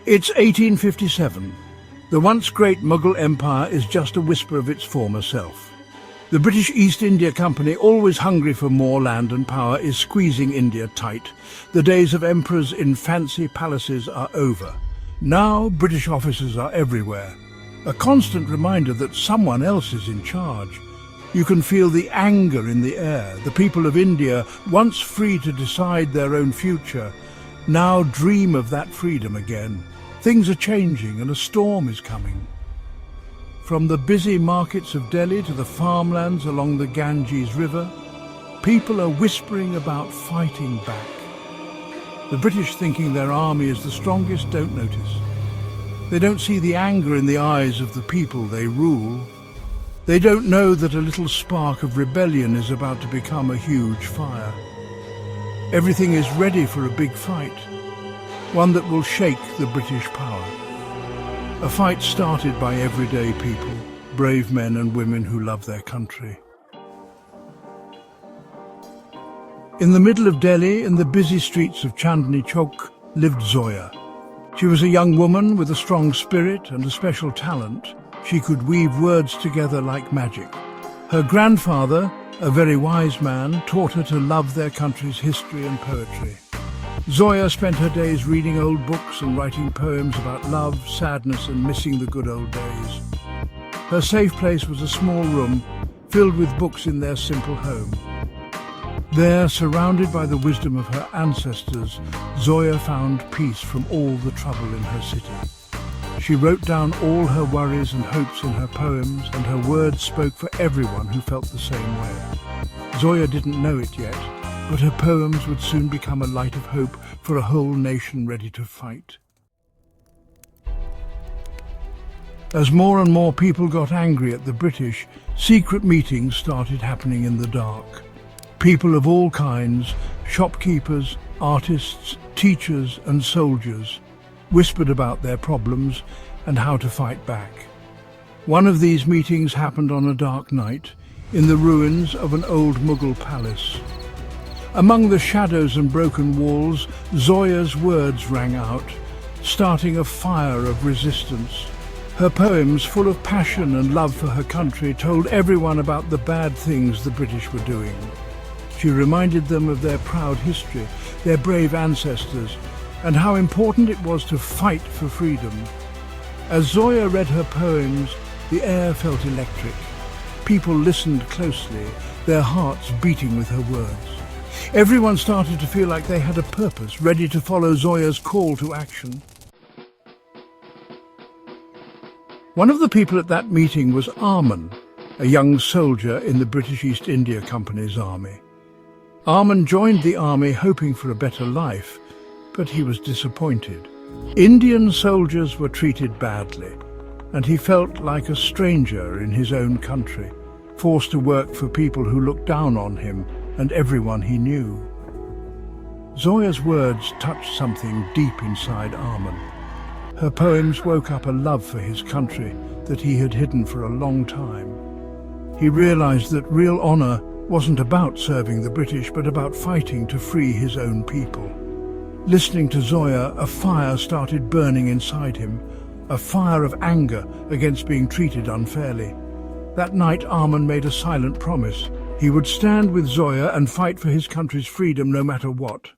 It's 1857. The once great Mughal Empire is just a whisper of its former self. The British East India Company, always hungry for more land and power, is squeezing India tight. The days of emperors in fancy palaces are over. Now British officers are everywhere. A constant reminder that someone else is in charge. You can feel the anger in the air. The people of India, once free to decide their own future, now dream of that freedom again. Things are changing and a storm is coming. From the busy markets of Delhi to the farmlands along the Ganges River, people are whispering about fighting back. The British, thinking their army is the strongest, don't notice. They don't see the anger in the eyes of the people they rule. They don't know that a little spark of rebellion is about to become a huge fire. Everything is ready for a big fight, one that will shake the British power. A fight started by everyday people, brave men and women who love their country. In the middle of Delhi, in the busy streets of Chandni Chowk, lived Zoya. She was a young woman with a strong spirit and a special talent. She could weave words together like magic. Her grandfather, a very wise man, taught her to love their country's history and poetry. Zoya spent her days reading old books and writing poems about love, sadness and missing the good old days. Her safe place was a small room filled with books in their simple home. There, surrounded by the wisdom of her ancestors, Zoya found peace from all the trouble in her city. She wrote down all her worries and hopes in her poems, and her words spoke for everyone who felt the same way. Zoya didn't know it yet, but her poems would soon become a light of hope for a whole nation ready to fight. As more and more people got angry at the British, secret meetings started happening in the dark. People of all kinds, shopkeepers, artists, teachers and soldiers, whispered about their problems and how to fight back. One of these meetings happened on a dark night in the ruins of an old Mughal palace. Among the shadows and broken walls, Zoya's words rang out, starting a fire of resistance. Her poems, full of passion and love for her country, told everyone about the bad things the British were doing. She reminded them of their proud history, their brave ancestors, and how important it was to fight for freedom. As Zoya read her poems, the air felt electric. People listened closely, their hearts beating with her words. Everyone started to feel like they had a purpose, ready to follow Zoya's call to action. One of the people at that meeting was Arman, a young soldier in the British East India Company's army. Arman joined the army hoping for a better life, but he was disappointed. Indian soldiers were treated badly, and he felt like a stranger in his own country, forced to work for people who looked down on him and everyone he knew. Zoya's words touched something deep inside Arman. Her poems woke up a love for his country that he had hidden for a long time. He realized that real honor wasn't about serving the British, but about fighting to free his own people. Listening to Zoya, a fire started burning inside him, a fire of anger against being treated unfairly. That night, Arman made a silent promise. He would stand with Zoya and fight for his country's freedom no matter what.